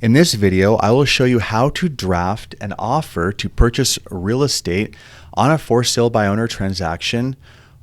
In this video, I will show you how to draft an offer to purchase real estate on a for sale by owner transaction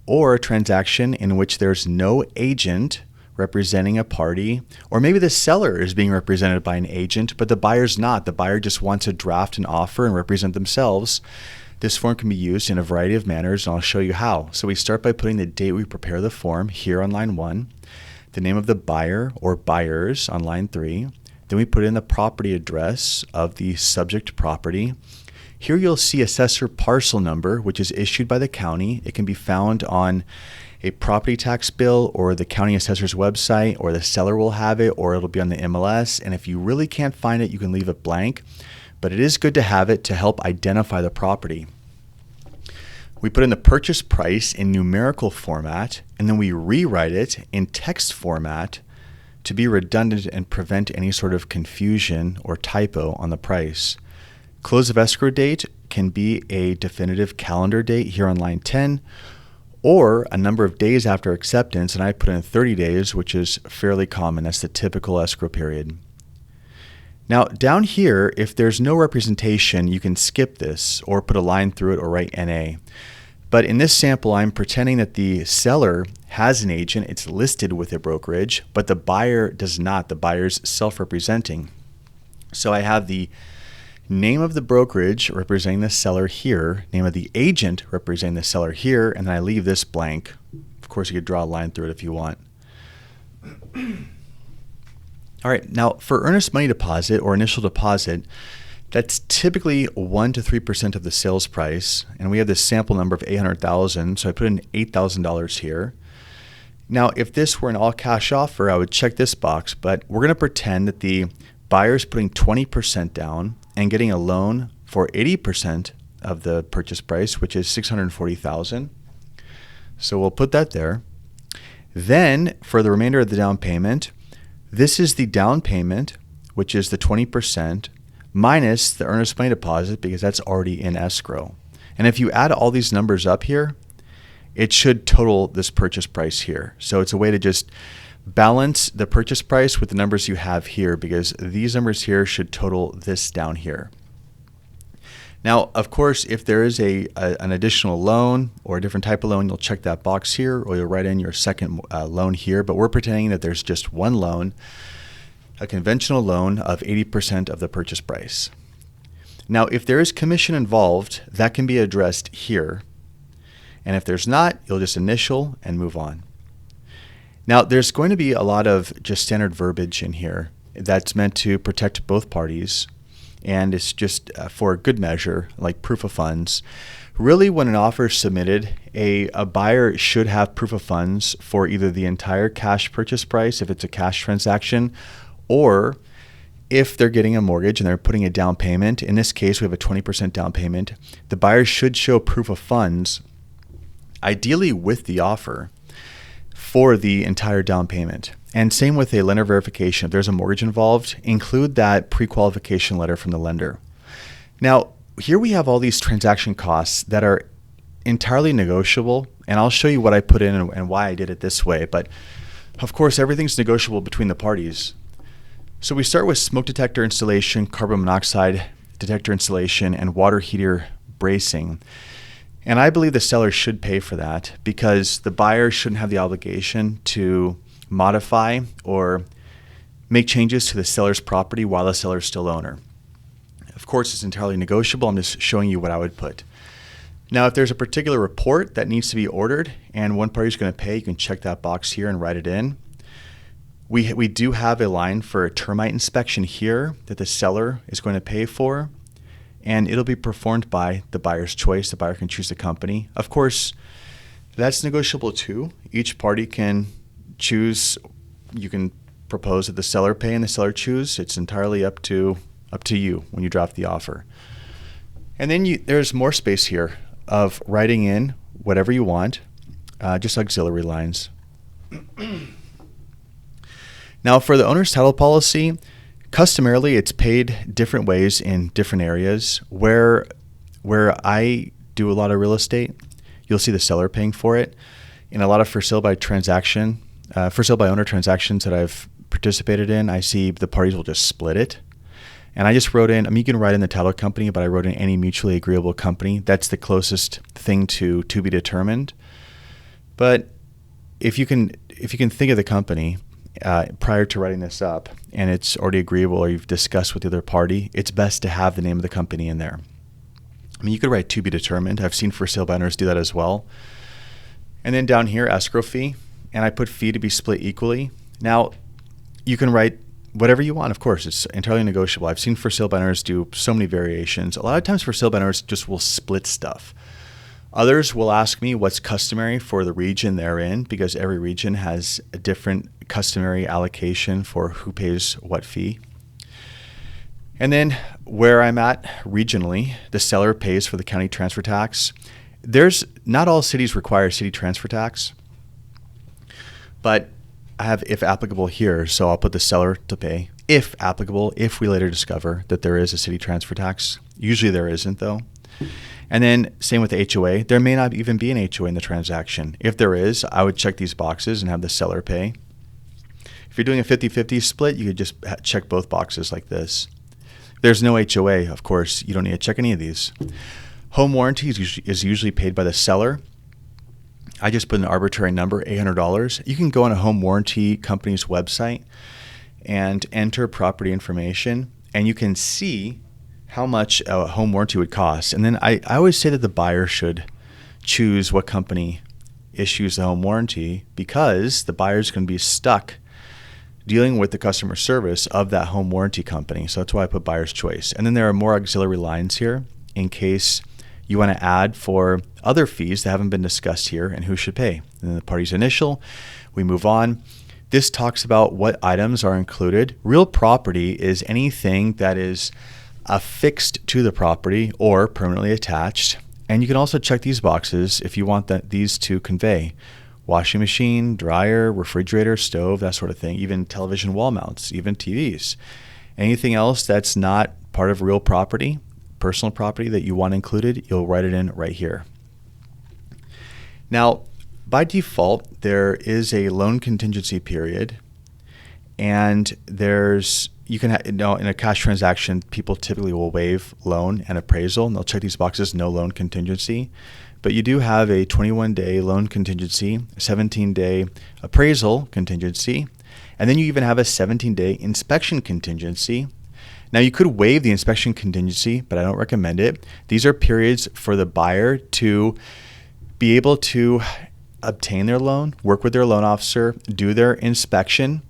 or a transaction in which there's no agent representing a party, or maybe the seller is being represented by an agent, but the buyer's not. The buyer just wants to draft an offer and represent themselves. This form can be used in a variety of manners, and I'll show you how. So we start by putting the date we prepare the form here on line 1, the name of the buyer or buyers on line 3. Then we put in the property address of the subject property. Here you'll see assessor parcel number, which is issued by the county. It can be found on a property tax bill or the county assessor's website, or the seller will have it, or it'll be on the MLS. And if you really can't find it, you can leave it blank. But it is good to have it to help identify the property. We put in the purchase price in numerical format, and then we rewrite it in text format to be redundant and prevent any sort of confusion or typo on the price. Close of escrow date can be a definitive calendar date here on line 10, or a number of days after acceptance, and I put in 30 days, which is fairly common. That's the typical escrow period. Now down here, if there's no representation, you can skip this or put a line through it or write NA. But in this sample, I'm pretending that the seller has an agent. It's listed with a brokerage, but the buyer does not. The buyer's self-representing. So I have the name of the brokerage representing the seller here, name of the agent representing the seller here, and then I leave this blank. Of course, you could draw a line through it if you want. All right, now for earnest money deposit or initial deposit, that's typically 1 to 3% of the sales price, and we have this sample number of $800,000, so I put in $8,000 here. Now, if this were an all-cash offer, I would check this box, but we're going to pretend that the buyer's putting 20% down and getting a loan for 80% of the purchase price, which is $640,000. So we'll put that there. Then, for the remainder of the down payment, this is the down payment, which is the 20%, minus the earnest money deposit, because that's already in escrow. And if you add all these numbers up here, it should total this purchase price here. So it's a way to just balance the purchase price with the numbers you have here, because these numbers here should total this down here. Now, of course, if there is an additional loan or a different type of loan, you'll check that box here, or you'll write in your second loan here. But we're pretending that there's just one loan, a conventional loan of 80% of the purchase price. Now, if there is commission involved, that can be addressed here. And if there's not, you'll just initial and move on. Now, there's going to be a lot of just standard verbiage in here that's meant to protect both parties, and it's just for good measure, like proof of funds. Really, when an offer is submitted, a buyer should have proof of funds for either the entire cash purchase price, if it's a cash transaction, or if they're getting a mortgage and they're putting a down payment. In this case, we have a 20% down payment. The buyer should show proof of funds, ideally with the offer, for the entire down payment. And same with a lender verification. If there's a mortgage involved, include that pre-qualification letter from the lender. Now, here we have all these transaction costs that are entirely negotiable, and I'll show you what I put in and why I did it this way. But of course, everything's negotiable between the parties. So we start with smoke detector installation, carbon monoxide detector installation, and water heater bracing. And I believe the seller should pay for that, because the buyer shouldn't have the obligation to modify or make changes to the seller's property while the seller is still owner. Of course, it's entirely negotiable. I'm just showing you what I would put. Now, if there's a particular report that needs to be ordered and one party is going to pay, you can check that box here and write it in. We do have a line for a termite inspection here that the seller is going to pay for, and it'll be performed by the buyer's choice. The buyer can choose the company. Of course, that's negotiable too. Each party can choose. You can propose that the seller pay and the seller choose. It's entirely up to you when you draft the offer. And then there's more space here of writing in whatever you want, just auxiliary lines. Now, for the owner's title policy, customarily it's paid different ways in different areas. Where I do a lot of real estate, you'll see the seller paying for it. In a lot of for sale by owner transactions that I've participated in, I see the parties will just split it. And I just wrote in, I mean, you can write in the title company, but I wrote in any mutually agreeable company. That's the closest thing to be determined. But if you can think of the company prior to writing this up and it's already agreeable or you've discussed with the other party, it's best to have the name of the company in there. I mean, you could write to be determined. I've seen for sale by owners do that as well. And then down here, escrow fee, and I put fee to be split equally. Now, you can write whatever you want, of course. It's entirely negotiable. I've seen for sale by owners do so many variations. A lot of times for sale by owners just will split stuff. Others will ask me what's customary for the region they're in, because every region has a different customary allocation for who pays what fee. And then where I'm at regionally, the seller pays for the county transfer tax. Not all cities require city transfer tax, but I have if applicable here, so I'll put the seller to pay. If applicable, if we later discover that there is a city transfer tax. Usually there isn't, though. And then same with the HOA. There may not even be an HOA in the transaction. If there is, I would check these boxes and have the seller pay. If you're doing a 50-50 split, you could just check both boxes like this. If there's no HOA, of course, you don't need to check any of these. Home warranty is usually paid by the seller. I just put an arbitrary number, $800. You can go on a home warranty company's website and enter property information, and you can see how much a home warranty would cost. And then I always say that the buyer should choose what company issues the home warranty, because the buyer's going to be stuck dealing with the customer service of that home warranty company. So that's why I put buyer's choice. And then there are more auxiliary lines here in case you want to add for other fees that haven't been discussed here and who should pay. And then the party's initial, we move on. This talks about what items are included. Real property is anything that is affixed to the property or permanently attached. And you can also check these boxes if you want these to convey. Washing machine, dryer, refrigerator, stove, that sort of thing, even television wall mounts, even TVs. Anything else that's not part of real property, personal property that you want included, you'll write it in right here. Now, by default, there is a loan contingency period, and in a cash transaction, people typically will waive loan and appraisal, and they'll check these boxes, no loan contingency. But you do have a 21-day loan contingency, a 17-day appraisal contingency, and then you even have a 17-day inspection contingency. Now, you could waive the inspection contingency, but I don't recommend it. These are periods for the buyer to be able to obtain their loan, work with their loan officer, do their inspection,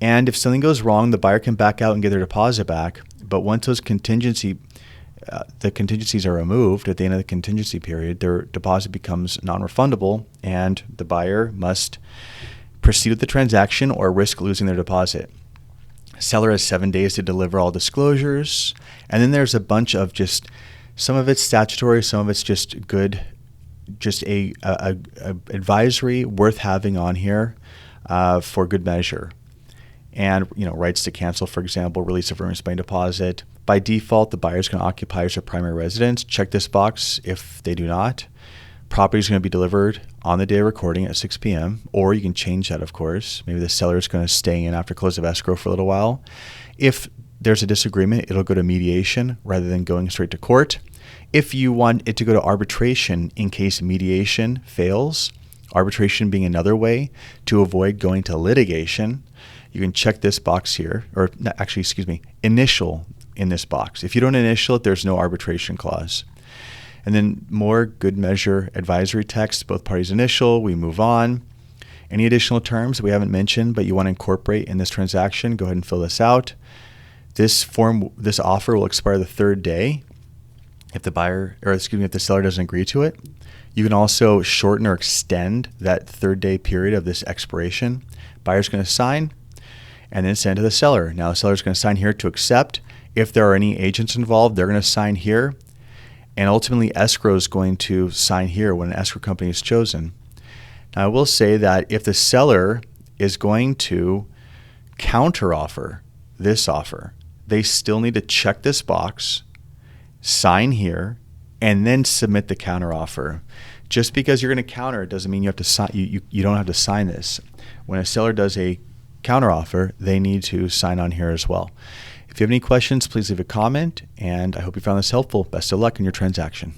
and if something goes wrong, the buyer can back out and get their deposit back. But once those contingencies are removed at the end of the contingency period, their deposit becomes non-refundable, and the buyer must proceed with the transaction or risk losing their deposit. Seller has 7 days to deliver all disclosures, and then there's a bunch of some of it's statutory, some of it's just good, just a advisory worth having on here for good measure. And rights to cancel, for example, release of earnest money deposit. By default, the buyer is going to occupy as their primary residence. Check this box if they do not. Property is going to be delivered on the day of recording at 6 p.m. Or you can change that, of course. Maybe the seller is going to stay in after close of escrow for a little while. If there's a disagreement, it'll go to mediation rather than going straight to court. If you want it to go to arbitration in case mediation fails, arbitration being another way to avoid going to litigation, you can check this box here, or initial in this box. If you don't initial it, there's no arbitration clause. And then more good measure advisory text, both parties initial, we move on. Any additional terms that we haven't mentioned but you want to incorporate in this transaction, go ahead and fill this out. This offer will expire the third day if the seller doesn't agree to it. You can also shorten or extend that third day period of this expiration. Buyer's going to sign and then send to the seller. Now the seller's going to sign here to accept. If there are any agents involved, they're going to sign here. And ultimately, escrow is going to sign here when an escrow company is chosen. Now, I will say that if the seller is going to counteroffer this offer, they still need to check this box, sign here, and then submit the counteroffer. Just because you're going to counter, it doesn't mean you have to sign. You don't have to sign this. When a seller does a counteroffer, they need to sign on here as well. If you have any questions, please leave a comment, and I hope you found this helpful. Best of luck in your transaction.